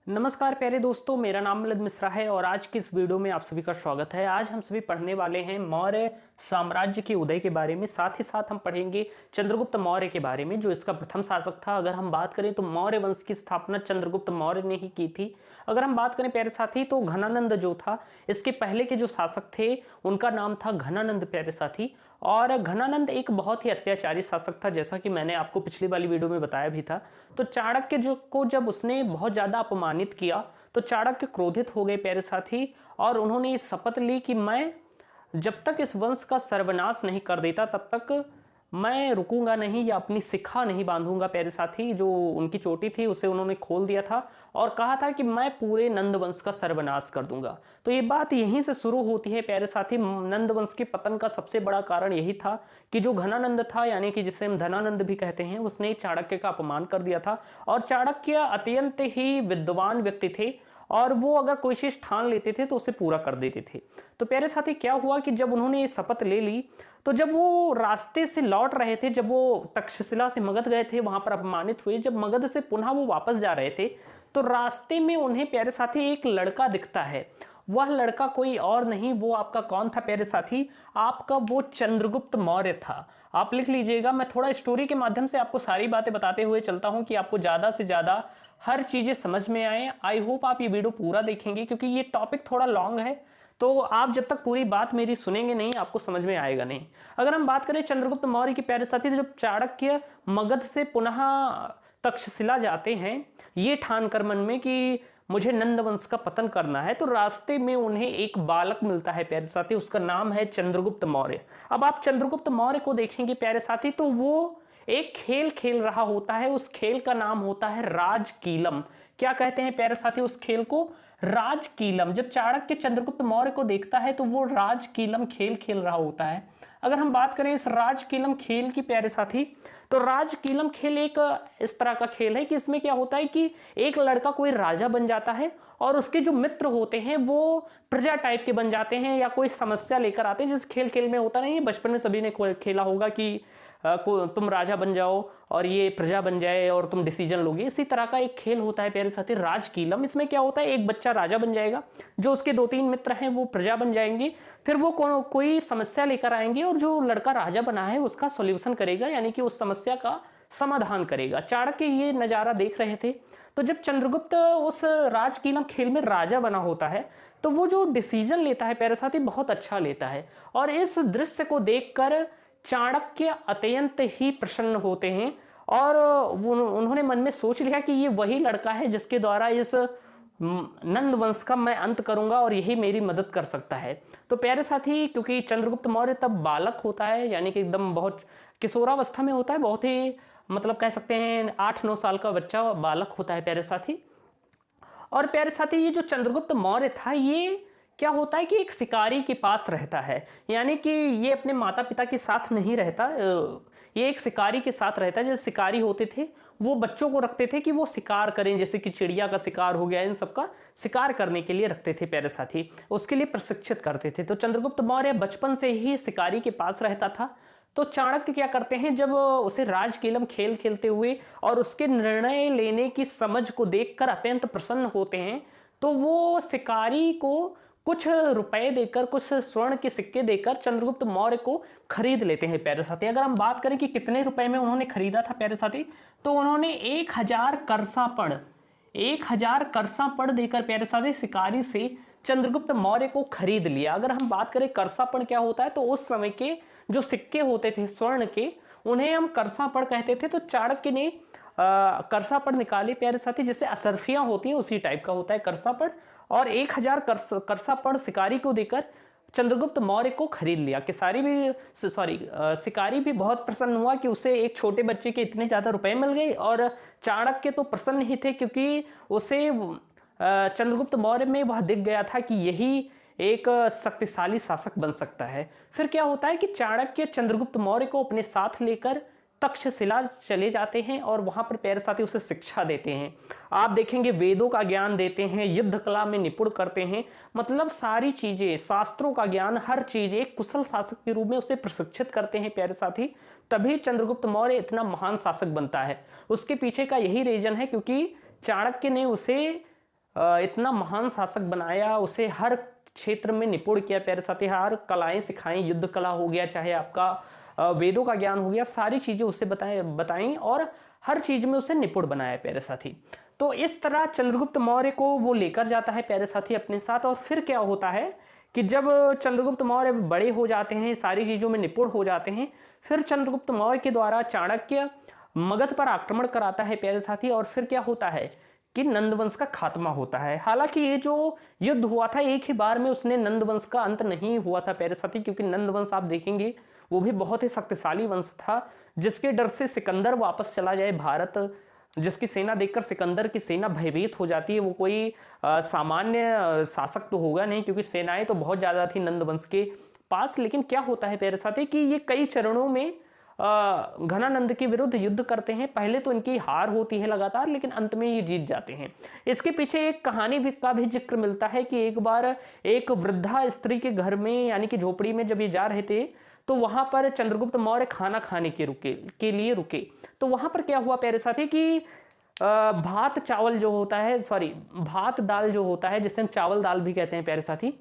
नमस्कार प्यारे दोस्तों, मेरा नाम मिलिंद मिश्रा है और आज की इस वीडियो में आप सभी का स्वागत है। आज हम सभी पढ़ने वाले हैं मौर्य साम्राज्य के उदय के बारे में। साथ ही साथ हम पढ़ेंगे चंद्रगुप्त मौर्य के बारे में, जो इसका प्रथम शासक था। अगर हम बात करें तो मौर्य वंश की स्थापना चंद्रगुप्त मौर्य ने ही की थी। अगर हम बात करें प्यारे साथी तो घनानंद जो था, इसके पहले के जो शासक थे उनका नाम था घनानंद प्यारे साथी। और घनानंद एक बहुत ही अत्याचारी शासक था, जैसा कि मैंने आपको पिछली वाली वीडियो में बताया भी था। तो चाणक्य जो को जब उसने बहुत ज्यादा अपमानित किया तो चाणक्य क्रोधित हो गए प्यारे साथी, और उन्होंने शपथ ली कि मैं जब तक इस वंश का सर्वनाश नहीं कर देता तब तक मैं रुकूंगा नहीं या अपनी शिखा नहीं बांधूंगा। प्यारे साथी, जो उनकी चोटी थी उसे उन्होंने खोल दिया था और कहा था कि मैं पूरे नंद वंश का सर्वनाश कर दूंगा। तो ये बात यहीं से शुरू होती है प्यारे साथी। नंद वंश के पतन का सबसे बड़ा कारण यही था कि जो घनानंद था, यानी कि जिसे हम धनानंद भी कहते हैं, उसने चाणक्य का अपमान कर दिया था। और चाणक्य अत्यंत ही विद्वान व्यक्ति थे और वो अगर कोई चीज ठान लेते थे तो उसे पूरा कर देते थे। तो प्यारे साथी, क्या हुआ कि जब उन्होंने ये शपथ ले ली तो जब वो रास्ते से लौट रहे थे, जब वो तक्षशिला से मगध गए थे, वहां पर अपमानित हुए, जब मगध से पुनः वो वापस जा रहे थे तो रास्ते में उन्हें प्यारे साथी एक लड़का दिखता है। वह लड़का कोई और नहीं, वो आपका कौन था प्यारे साथी? आपका वो चंद्रगुप्त मौर्य था। आप लिख लीजिएगा। मैं थोड़ा स्टोरी के माध्यम से आपको सारी बातें बताते हुए चलता हूं कि आपको ज्यादा से ज्यादा हर चीजें समझ में आए। आई होप आप ये वीडियो पूरा देखेंगे, क्योंकि ये टॉपिक थोड़ा लॉन्ग है, तो आप जब तक पूरी बात मेरी सुनेंगे नहीं आपको समझ में आएगा नहीं। अगर हम बात करें चंद्रगुप्त मौर्य की प्यारे साथी, तो जब चाणक्य मगध से पुनः तक्षशिला जाते हैं ये ठान कर मन में कि मुझे नंद वंश का पतन करना है, तो रास्ते में उन्हें एक बालक मिलता है प्यारे साथी, उसका नाम है चंद्रगुप्त मौर्य। अब आप चंद्रगुप्त मौर्य को देखेंगे प्यारे साथी तो वो एक खेल खेल रहा होता है। उस खेल का नाम होता है राजकीलम। क्या कहते हैं प्यारे साथी उस खेल को? राजकीलम। जब चाणक्य चंद्रगुप्त मौर्य को देखता है तो वो राजकीलम खेल खेल रहा होता है। अगर हम बात करें इस राजकीलम खेल की प्यारे साथी, तो राजकीलम खेल एक इस तरह का खेल है कि इसमें क्या होता है कि एक लड़का कोई राजा बन जाता है और उसके जो मित्र होते हैं वो प्रजा टाइप के बन जाते हैं या कोई समस्या लेकर आते हैं। जिस खेल खेल में होता नहीं है, बचपन में सभी ने खेला होगा कि तुम राजा बन जाओ और ये प्रजा बन जाए और तुम डिसीजन लोगे। इसी तरह का एक खेल होता है प्यारे साथी राजकीलम। इसमें क्या होता है, एक बच्चा राजा बन जाएगा, जो उसके दो तीन मित्र हैं वो प्रजा बन जाएंगे, फिर वो कोई समस्या लेकर आएंगे और जो लड़का राजा बना है उसका सॉल्यूशन करेगा, यानी कि उस समस्या का समाधान करेगा। चाणक्य ये नजारा देख रहे थे। तो जब चंद्रगुप्त उस राजकीलम खेल में राजा बना होता है तो वो जो डिसीजन लेता है प्यारे साथी बहुत अच्छा लेता है, और इस दृश्य को देखकर चाणक्य अत्यंत ही प्रसन्न होते हैं और उन्होंने मन में सोच लिया कि ये वही लड़का है जिसके द्वारा इस नंद वंश का मैं अंत करूंगा और यही मेरी मदद कर सकता है। तो प्यारे साथी, क्योंकि चंद्रगुप्त मौर्य तब बालक होता है, यानी कि एकदम बहुत किशोरावस्था में होता है, बहुत ही मतलब कह सकते हैं 8-9 साल का बच्चा बालक होता है प्यारे साथी। और प्यारे साथी, ये जो चंद्रगुप्त मौर्य था ये क्या होता है कि एक शिकारी के पास रहता है, यानी कि ये अपने माता पिता के साथ नहीं रहता, ये एक शिकारी के साथ रहता है। जैसे शिकारी होते थे वो बच्चों को रखते थे कि वो शिकार करें, जैसे कि चिड़िया का शिकार हो गया, इन सबका शिकार करने के लिए रखते थे प्यारे साथी, उसके लिए प्रशिक्षित करते थे। तो चंद्रगुप्त मौर्य बचपन से ही शिकारी के पास रहता था। तो चाणक्य क्या करते हैं, जब उसे राजकीलम खेल खेलते हुए और उसके निर्णय लेने की समझ को देखकर अत्यंत प्रसन्न होते हैं, तो वो शिकारी को कुछ रुपए देकर, कुछ स्वर्ण के सिक्के देकर चंद्रगुप्त मौर्य को खरीद लेते हैं प्यारे साथी। अगर हम बात करें कि कितने रुपए में उन्होंने खरीदा था प्यारे साथी, तो उन्होंने 1000 करसापण 1000 करसापण देकर प्यारे साथी शिकारी से चंद्रगुप्त मौर्य को खरीद लिया। अगर हम बात करें करसापण क्या होता है, तो उस समय के जो सिक्के होते थे स्वर्ण के, उन्हें हम करसापण कहते थे। तो चाणक्य ने करसापण निकाले प्यारे साथी, जैसे असरफियां होती हैं उसी टाइप का होता है करसापण, और 1000 करसापण शिकारी को देकर चंद्रगुप्त मौर्य को खरीद लिया। शिकारी भी बहुत प्रसन्न हुआ कि उसे एक छोटे बच्चे के इतने ज्यादा रुपए मिल गए, और चाणक्य तो प्रसन्न ही थे क्योंकि उसे चंद्रगुप्त मौर्य में वह दिख गया था कि यही एक शक्तिशाली शासक बन सकता है। फिर क्या होता है कि चाणक्य चंद्रगुप्त मौर्य को अपने साथ लेकर तक्षशिला चले जाते हैं और वहां पर प्यारे साथी उसे शिक्षा देते हैं। आप देखेंगे वेदों का ज्ञान देते हैं, युद्ध कला में निपुण करते हैं, मतलब सारी चीजें, शास्त्रों का ज्ञान, हर चीज एक कुशल शासक के रूप में उसे प्रशिक्षित करते हैं प्यारे साथी। तभी चंद्रगुप्त मौर्य इतना महान शासक बनता है। उसके पीछे का यही रीजन है क्योंकि चाणक्य ने उसे इतना महान शासक बनाया, उसे हर क्षेत्र में निपुण किया प्यारे साथी, हर कलाएं सिखाई, युद्ध कला हो गया, चाहे आपका वेदों का ज्ञान हो गया, सारी चीजें उसे बताई और हर चीज में उसे निपुण बनाया प्यारे साथी। तो इस तरह चंद्रगुप्त मौर्य को वो लेकर जाता है प्यारे साथी अपने साथ। और फिर क्या होता है कि जब चंद्रगुप्त मौर्य बड़े हो जाते हैं, सारी चीजों में निपुण हो जाते हैं, फिर चंद्रगुप्त मौर्य के द्वारा चाणक्य मगध पर आक्रमण कराता है प्यारे साथी। और फिर क्या होता है कि नंद वंश का खात्मा होता है। हालांकि ये जो युद्ध हुआ था एक ही बार में उसने नंद वंश का अंत नहीं हुआ था प्यारे साथी, क्योंकि नंद वंश आप देखेंगे वो भी बहुत ही शक्तिशाली वंश था, जिसके डर से सिकंदर वापस चला जाए भारत, जिसकी सेना देखकर सिकंदर की सेना भयभीत हो जाती है। वो कोई सामान्य शासक तो होगा नहीं, क्योंकि सेनाएं तो बहुत ज्यादा थी नंद वंश के पास। लेकिन क्या होता है प्यारे साथी कि ये कई चरणों में घनानंद के विरुद्ध युद्ध करते हैं। पहले तो इनकी हार होती है लगातार, लेकिन अंत में ये जीत जाते हैं। इसके पीछे एक कहानी का भी जिक्र मिलता है कि एक बार एक वृद्धा स्त्री के घर में, यानी कि झोपड़ी में जब ये जा रहे थे, तो वहां पर चंद्रगुप्त मौर्य खाना खाने के लिए रुके। तो वहां पर क्या हुआ प्यारे साथी कि भात चावल जो होता है, सॉरी भात दाल जो होता है, जिसे हम चावल दाल भी कहते हैं प्यारे साथी,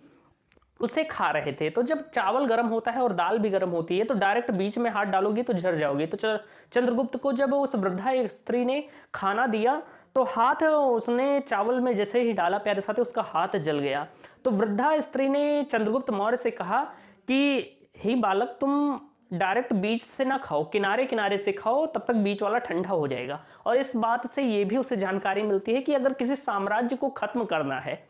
उसे खा रहे थे। तो जब चावल गर्म होता है और दाल भी गर्म होती है, तो डायरेक्ट बीच में हाथ डालोगे तो झड़ जाओगे। तो चंद्रगुप्त को जब उस वृद्धा स्त्री ने खाना दिया, तो हाथ उसने चावल में जैसे ही डाला प्यारे साथी, उसका हाथ जल गया। तो वृद्धा स्त्री ने चंद्रगुप्त मौर्य से कहा कि हे बालक, तुम डायरेक्ट बीच से ना खाओ, किनारे किनारे से खाओ, तब तक बीच वाला ठंडा हो जाएगा। और इस बात से ये भी उसे जानकारी मिलती है कि अगर किसी साम्राज्य को खत्म करना है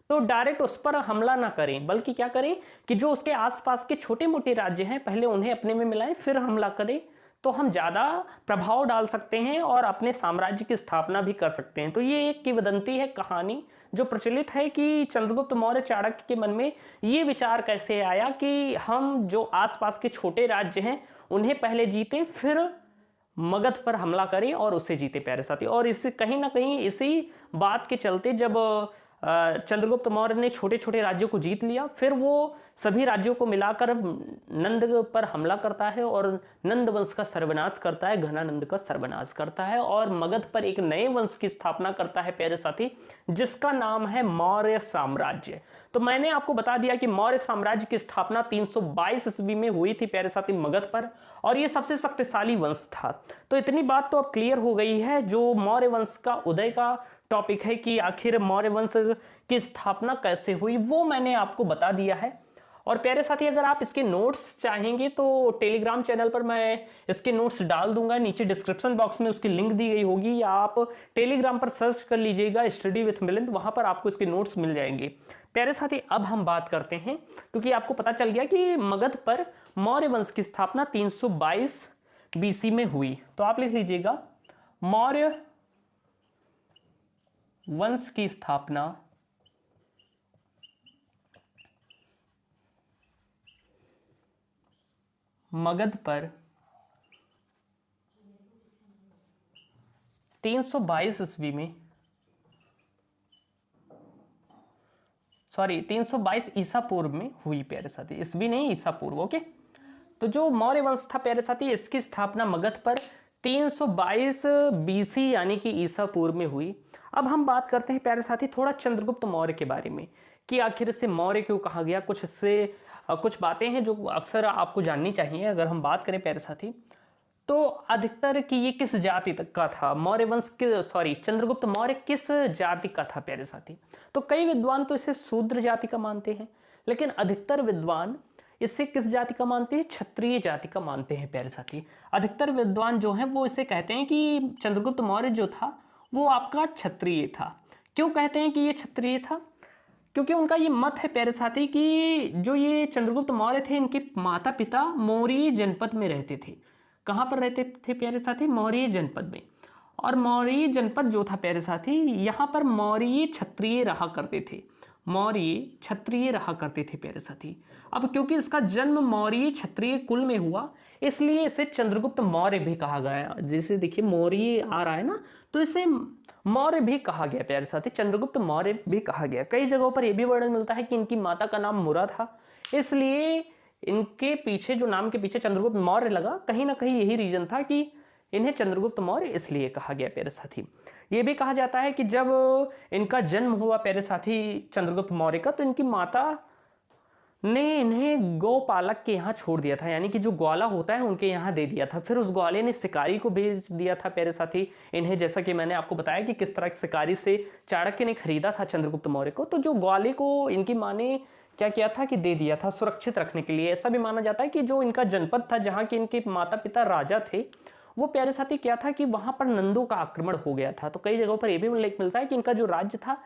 तो डायरेक्ट उस पर हमला ना करें, बल्कि क्या करें कि जो उसके आसपास के छोटे मोटे राज्य हैं पहले उन्हें अपने में मिलाएं, फिर हमला करें, तो हम ज्यादा प्रभाव डाल सकते हैं और अपने साम्राज्य की स्थापना भी कर सकते हैं। तो ये एक किंवदंती है, कहानी जो प्रचलित है कि चंद्रगुप्त मौर्य चाणक्य के मन में ये विचार कैसे आया कि हम जो आसपास के छोटे राज्य हैं उन्हें पहले जीतें, फिर मगध पर हमला करें और उसे जीते प्यारे साथी। और इस कहीं ना कहीं इसी बात के चलते जब चंद्रगुप्त मौर्य ने छोटे छोटे राज्यों को जीत लिया, फिर वो सभी राज्यों को मिलाकर नंद पर हमला करता है और नंद वंश का सर्वनाश करता है, घनानंद का सर्वनाश करता है और मगध पर एक नए वंश की स्थापना करता है प्यारे साथी, जिसका नाम है मौर्य साम्राज्य। तो मैंने आपको बता दिया कि मौर्य साम्राज्य की स्थापना 322 ईस्वी में हुई थी प्यारे साथी मगध पर, और ये सबसे शक्तिशाली वंश था। तो इतनी बात तो अब क्लियर हो गई है। जो मौर्य वंश का उदय का टॉपिक है कि आखिर मौर्य वंश की स्थापना कैसे हुई, वो मैंने आपको बता दिया है। और प्यारे साथी, अगर आप इसके नोट्स चाहेंगे तो टेलीग्राम चैनल पर मैं इसके नोट्स डाल दूंगा, नीचे डिस्क्रिप्शन बॉक्स में उसकी लिंक दी गई होगी, या आप टेलीग्राम पर सर्च कर लीजिएगा स्टडी विथ मिलिंद, वहां पर आपको इसके नोट्स मिल जाएंगे। प्यारे साथी, अब हम बात करते हैं, क्योंकि आपको पता चल गया कि मगध पर मौर्य वंश की स्थापना 322 BC में हुई। तो आप लिख लीजिएगा, मौर्य वंश की स्थापना मगध पर 322 ईस्वी में, सॉरी 322 ईसा पूर्व में हुई प्यारे साथी, ईस्वी नहीं ईसा पूर्व। ओके, तो जो मौर्य वंश था प्यारे साथी, इसकी स्थापना मगध पर 322 BC यानी कि ईसा पूर्व में हुई। अब हम बात करते हैं प्यारे साथी थोड़ा चंद्रगुप्त मौर्य के बारे में कि आखिर इसे मौर्य क्यों कहा गया। कुछ इससे कुछ बातें हैं जो अक्सर आपको जाननी चाहिए। अगर हम बात करें प्यारे साथी, तो अधिकतर कि ये किस जाति तक का था, मौर्य वंश के, सॉरी चंद्रगुप्त मौर्य किस जाति का था प्यारे साथी। तो कई विद्वान तो इसे शूद्र जाति का मानते हैं, लेकिन अधिकतर विद्वान इसे किस जाति का मानते हैं, क्षत्रिय जाति का मानते हैं प्यारे साथी। अधिकतर विद्वान जो हैं वो इसे कहते हैं कि चंद्रगुप्त मौर्य जो था वो आपका क्षत्रिय था। क्यों कहते हैं कि ये क्षत्रिय था? क्योंकि उनका ये मत है प्यारे साथी कि जो ये चंद्रगुप्त मौर्य थे, इनके माता पिता मौर्य जनपद में रहते थे। कहाँ पर रहते थे प्यारे साथी? मौर्य जनपद में। और मौर्य जनपद जो था प्यारे साथी, यहाँ पर मौर्य क्षत्रिय रहा करते थे, मौर्य क्षत्रिय रहा करते थे प्यारे साथी। अब क्योंकि इसका जन्म मौर्य क्षत्रिय कुल में हुआ, इसलिए इसे चंद्रगुप्त मौर्य भी कहा गया। जैसे देखिए मौर्य आ रहा है ना, तो इसे मौर्य भी कहा गया प्यारे साथी, चंद्रगुप्त मौर्य भी कहा गया। कई जगहों पर यह भी वर्णन मिलता है कि इनकी माता का नाम मुरा था, इसलिए इनके पीछे, जो नाम के पीछे चंद्रगुप्त मौर्य लगा, कहीं ना कहीं यही रीजन था कि इन्हें चंद्रगुप्त मौर्य इसलिए कहा गया प्यारे साथी। ये भी कहा जाता है कि जब इनका जन्म हुआ प्यारे साथी चंद्रगुप्त मौर्य का, तो इनकी माता ने इन्हें गौपालक के यहाँ छोड़ दिया था, यानी कि जो ग्वाला होता है उनके यहाँ दे दिया था। फिर उस ग्वाले ने शिकारी को भेज दिया था प्यारे साथी इन्हें, जैसा कि मैंने आपको बताया कि किस तरह के शिकारी से चाणक्य ने खरीदा था चंद्रगुप्त मौर्य को। तो जो ग्वाले को इनकी माँ ने क्या किया था कि दे दिया था सुरक्षित रखने के लिए। ऐसा भी माना जाता है कि जो इनका जनपद था जहाँ के इनके माता पिता राजा थे, वो प्यारे साथी क्या था कि वहां पर नंदों का आक्रमण हो गया था। तो कई जगहों पर यह भी उल्लेख मिलता है कि इनका जो राज्य था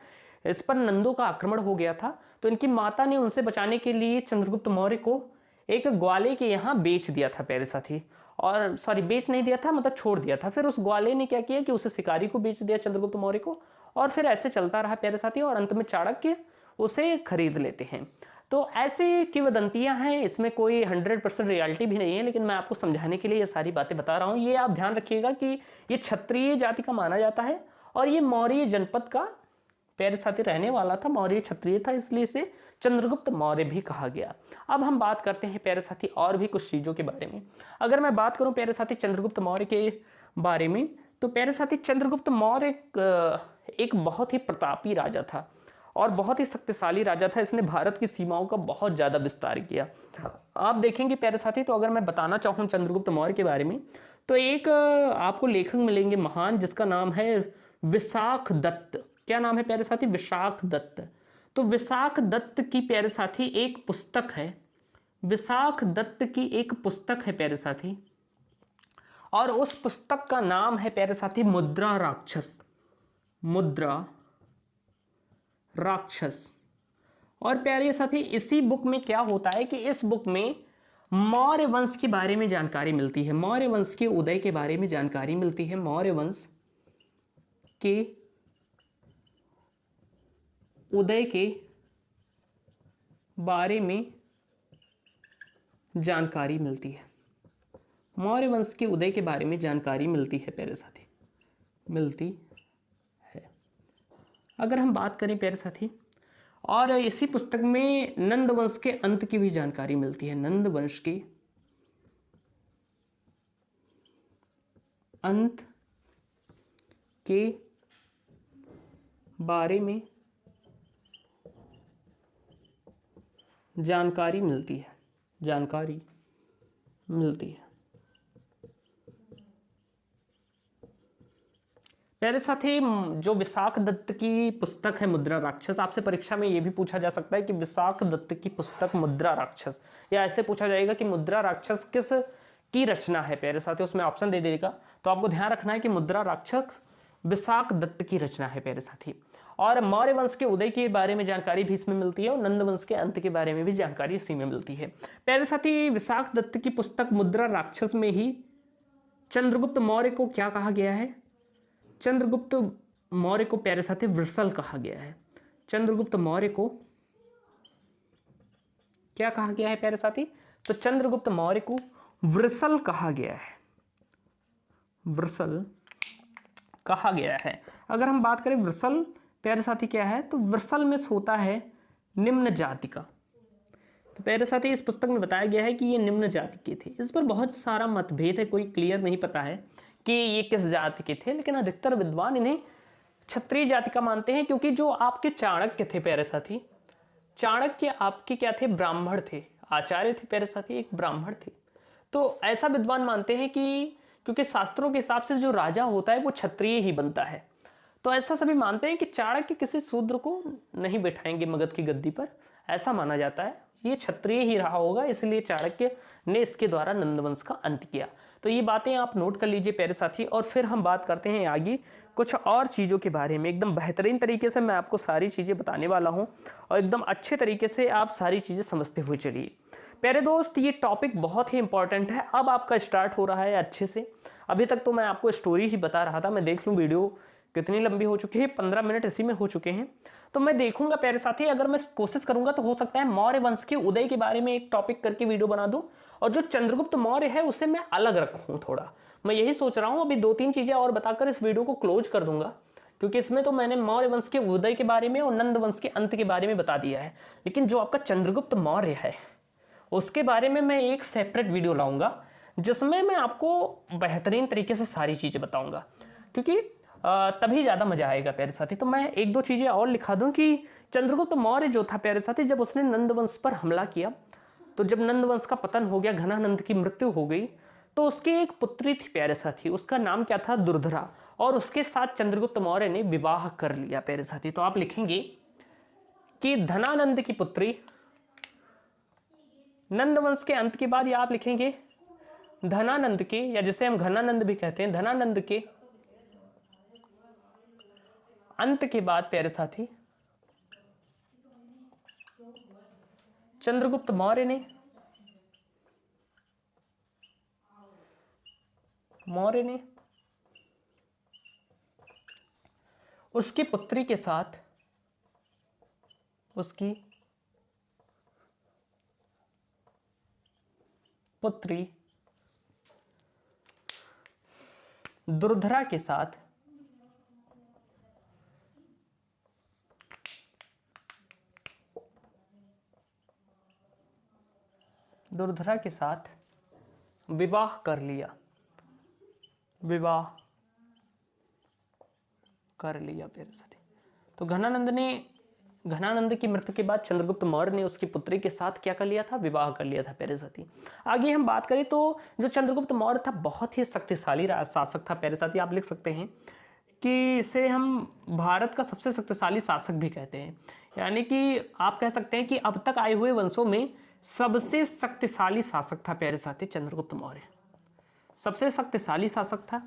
इस पर नंदों का आक्रमण हो गया था। तो इनकी माता ने उनसे बचाने के लिए चंद्रगुप्त मौर्य को एक ग्वाले के यहाँ बेच दिया था प्यारे साथी, और सॉरी बेच नहीं दिया था, मतलब छोड़ दिया था। फिर उस ग्वाले ने क्या किया कि उसे शिकारी को बेच दिया चंद्रगुप्त मौर्य को, और फिर ऐसे चलता रहा प्यारे साथी, और अंत में चाणक्य उसे खरीद लेते हैं। तो ऐसी किंवदंतियां हैं, इसमें कोई 100% रियलिटी भी नहीं है, लेकिन मैं आपको समझाने के लिए ये सारी बातें बता रहा हूँ। ये आप ध्यान रखिएगा कि ये क्षत्रिय जाति का माना जाता है, और ये मौर्य जनपद का प्यारे साथी रहने वाला था, मौर्य क्षत्रिय था, इसलिए इसे चंद्रगुप्त मौर्य भी कहा गया। अब हम बात करते हैं प्यारे साथी और भी कुछ चीज़ों के बारे में। अगर मैं बात करूं प्यारे साथी चंद्रगुप्त मौर्य के बारे में, तो प्यारे साथी चंद्रगुप्त मौर्य एक बहुत ही प्रतापी राजा था और बहुत ही शक्तिशाली राजा था। इसने भारत की सीमाओं का बहुत ज़्यादा विस्तार किया। आप देखेंगे प्यारे साथी, तो अगर मैं बताना चाहूँ चंद्रगुप्त मौर्य के बारे में, तो एक आपको लेखक मिलेंगे महान, जिसका नाम है विशाख दत्त। क्या नाम है प्यारे साथी? विशाख दत्त। तो विशाख दत्त की प्यारे साथी एक पुस्तक है, विशाख दत्त की एक पुस्तक है प्यारे साथी, और उस पुस्तक का नाम है प्यारे साथी मुद्रा राक्षस। मुद्रा राक्षस। और प्यारे साथी इसी बुक में क्या होता है कि इस बुक में मौर्य वंश के बारे में जानकारी मिलती है, मौर्य वंश के उदय के बारे में जानकारी मिलती है, मौर्य वंश के उदय के बारे में जानकारी मिलती है, मौर्य वंश के उदय के बारे में जानकारी मिलती है प्यारे साथी, मिलती है। अगर हम बात करें प्यारे साथी, और इसी पुस्तक में नंद वंश के अंत की भी जानकारी मिलती है, नंद वंश के अंत के बारे में जानकारी मिलती है, जानकारी मिलती है। प्यारे साथी जो विशाख दत्त की पुस्तक है मुद्रा राक्षस, आपसे परीक्षा में यह भी पूछा जा सकता है कि विशाख दत्त की पुस्तक मुद्रा राक्षस, या ऐसे पूछा जाएगा कि मुद्रा राक्षस किस की रचना है प्यारे साथी, उसमें ऑप्शन दे देगा। तो आपको ध्यान रखना है कि मुद्रा राक्षस विशाख दत्त की रचना है प्यारे साथी। और मौर्य वंश के उदय के बारे में जानकारी भी इसमें मिलती है, और नंद वंश के अंत के बारे में भी जानकारी इसी में मिलती है प्यारे साथी। विशाख दत्त की पुस्तक मुद्रा राक्षस में ही चंद्रगुप्त मौर्य को क्या कहा गया है? चंद्रगुप्त मौर्य को प्यारे साथी वृषल कहा गया है। चंद्रगुप्त मौर्य को क्या कहा गया है प्यारे साथी? तो चंद्रगुप्त मौर्य को वृषल कहा गया है, वृषल कहा गया है। अगर हम बात करें वृषल प्यारे साथी क्या है, तो वृषल में होता है निम्न जाति का। तो प्यारे साथी इस पुस्तक में बताया गया है कि ये निम्न जाति के थे। इस पर बहुत सारा मतभेद है, कोई क्लियर नहीं पता है कि ये किस जाति के थे, लेकिन अधिकतर विद्वान इन्हें क्षत्रिय जाति का मानते हैं, क्योंकि जो आपके चाणक्य थे प्यारे साथी, चाणक्य आपके क्या थे? ब्राह्मण थे, आचार्य थे प्यारे साथी, एक ब्राह्मण थे। तो ऐसा विद्वान मानते हैं कि क्योंकि शास्त्रों के हिसाब से जो राजा होता है वो क्षत्रिय ही बनता है, तो ऐसा सभी मानते हैं कि चाणक्य किसी शूद्र को नहीं बैठाएंगे मगध की गद्दी पर, ऐसा माना जाता है। ये क्षत्रिय ही रहा होगा, इसलिए चाणक्य ने इसके द्वारा नंदवंश का अंत किया। तो ये बातें आप नोट कर लीजिए प्यारे साथी। और फिर हम बात करते हैं आगे कुछ और चीज़ों के बारे में। एकदम बेहतरीन तरीके से मैं आपको सारी चीज़ें बताने वाला हूँ, और एकदम अच्छे तरीके से आप सारी चीज़ें समझते हुए चलिए। प्यारे दोस्त, ये टॉपिक बहुत ही इंपॉर्टेंट है। अब आपका स्टार्ट हो रहा है अच्छे से। अभी तक तो मैं आपको स्टोरी ही बता रहा था। मैं देख लूँ वीडियो कितनी लंबी हो चुकी है, 15 मिनट इसी में हो चुके हैं। तो मैं देखूंगा प्यारे साथी, अगर मैं कोशिश करूंगा तो हो सकता है मौर्य वंश के उदय के बारे में एक टॉपिक करके वीडियो बना दूं, और जो चंद्रगुप्त मौर्य है उसे मैं अलग रखूं थोड़ा। मैं यही सोच रहा हूं। अभी 2-3 चीजें और बताकर इस वीडियो को क्लोज कर दूंगा, क्योंकि इसमें तो मैंने मौर्य वंश के उदय के बारे में और नंद वंश के अंत के बारे में बता दिया है, लेकिन जो आपका चंद्रगुप्त मौर्य है उसके बारे में मैं एक सेपरेट वीडियो लाऊंगा, जिसमें मैं आपको बेहतरीन तरीके से सारी चीज़ें बताऊंगा, क्योंकि तभी ज़्यादा मजा आएगा प्यारे साथी। तो मैं एक दो चीज़ें और लिखा दूं कि चंद्रगुप्त मौर्य जो था प्यारे साथी, जब उसने नंद वंश पर हमला किया, तो जब नंद वंश का पतन हो गया, घनानंद की मृत्यु हो गई, तो उसकी एक पुत्री थी प्यारे साथी, उसका नाम क्या था, दुर्धरा, और उसके साथ चंद्रगुप्त मौर्य ने विवाह कर लिया प्यारे साथी। तो आप लिखेंगे कि धनानंद की पुत्री, नंद वंश के अंत के बाद, या आप लिखेंगे धनानंद के, या जिसे हम घनानंद भी कहते हैं, धनानंद के अंत के बाद प्यारे साथी चंद्रगुप्त मौर्य ने उसकी पुत्री के साथ, उसकी पुत्री दुर्धरा के साथ विवाह कर लिया, प्यारे साथी। तो घनानंद की मृत्यु के बाद चंद्रगुप्त मौर्य ने उसकी पुत्री के साथ क्या कर लिया था, विवाह कर लिया था प्यारे साथी। आगे हम बात करें तो जो चंद्रगुप्त मौर्य था, बहुत ही शक्तिशाली शासक था प्यारे साथी। आप लिख सकते हैं कि इसे हम भारत का सबसे शक्तिशाली शासक भी कहते हैं, यानी कि आप कह सकते हैं कि अब तक आए हुए वंशों में सबसे शक्तिशाली शासक था प्यारे साथी चंद्रगुप्त मौर्य। सबसे शक्तिशाली शासक था,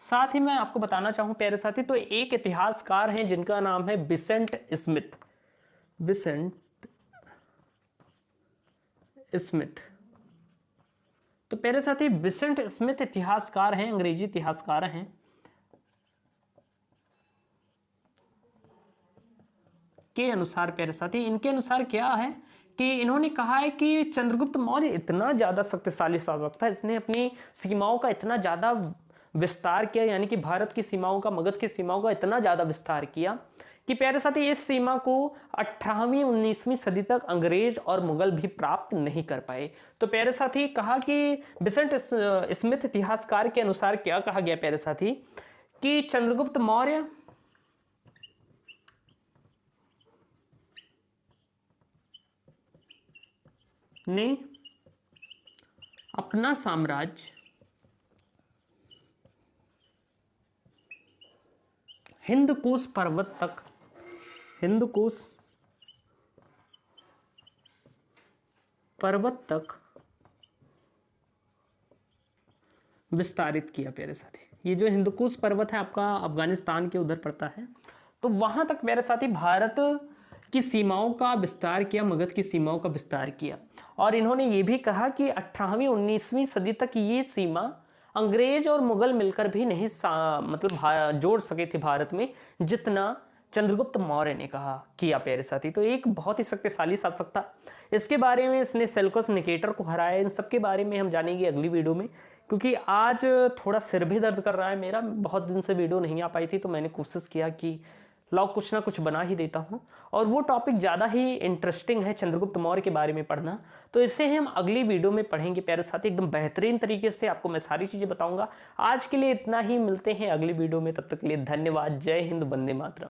साथ ही मैं आपको बताना चाहूं प्यारे साथी, तो एक इतिहासकार हैं जिनका नाम है विसेंट स्मिथ। तो प्यारे साथी विसेंट स्मिथ इतिहासकार हैं, अंग्रेजी इतिहासकार हैं। के अनुसार प्यारे साथी, इनके अनुसार क्या है कि इन्होंने कहा है कि चंद्रगुप्त मौर्य इतना ज्यादा शक्तिशाली शासक था, इसने अपनी सीमाओं का इतना ज्यादा विस्तार किया, यानी कि भारत की सीमाओं का, मगध की सीमाओं का इतना ज्यादा विस्तार किया कि प्यारे साथी इस सीमा को 18वीं 19वीं सदी तक अंग्रेज और मुगल भी प्राप्त नहीं कर पाए। तो प्यारे साथी कहा कि विसेंट स्मिथ इतिहासकार के अनुसार क्या कहा गया प्यारे साथी, कि चंद्रगुप्त मौर्य ने अपना साम्राज्य हिंदकुश पर्वत तक विस्तारित किया प्यारे साथी। ये जो हिंदकुश पर्वत है आपका अफगानिस्तान के उधर पड़ता है, तो वहां तक प्यारे साथी भारत की सीमाओं का विस्तार किया, मगध की सीमाओं का विस्तार किया। और इन्होंने ये भी कहा कि 18वीं 19वीं सदी तक ये सीमा अंग्रेज और मुगल मिलकर भी नहीं मतलब जोड़ सके थे भारत में, जितना चंद्रगुप्त मौर्य ने किया प्यारे साथी। तो एक बहुत ही शक्तिशाली शासक था। इसके बारे में इसने सेल्यूकस निकेटर को हराया, इन सब के बारे में हम जानेंगे अगली वीडियो में, क्योंकि आज थोड़ा सिर भी दर्द कर रहा है मेरा, बहुत दिन से वीडियो नहीं आ पाई थी, तो मैंने कोशिश किया कि लाओ कुछ ना कुछ बना ही देता हूं। और वो टॉपिक ज़्यादा ही इंटरेस्टिंग है, चंद्रगुप्त मौर्य के बारे में पढ़ना, तो इसे हम अगली वीडियो में पढ़ेंगे प्यारे साथी। एकदम बेहतरीन तरीके से आपको मैं सारी चीज़ें बताऊंगा। आज के लिए इतना ही, मिलते हैं अगली वीडियो में, तब तक के लिए धन्यवाद। जय हिंद, वंदे मातरम।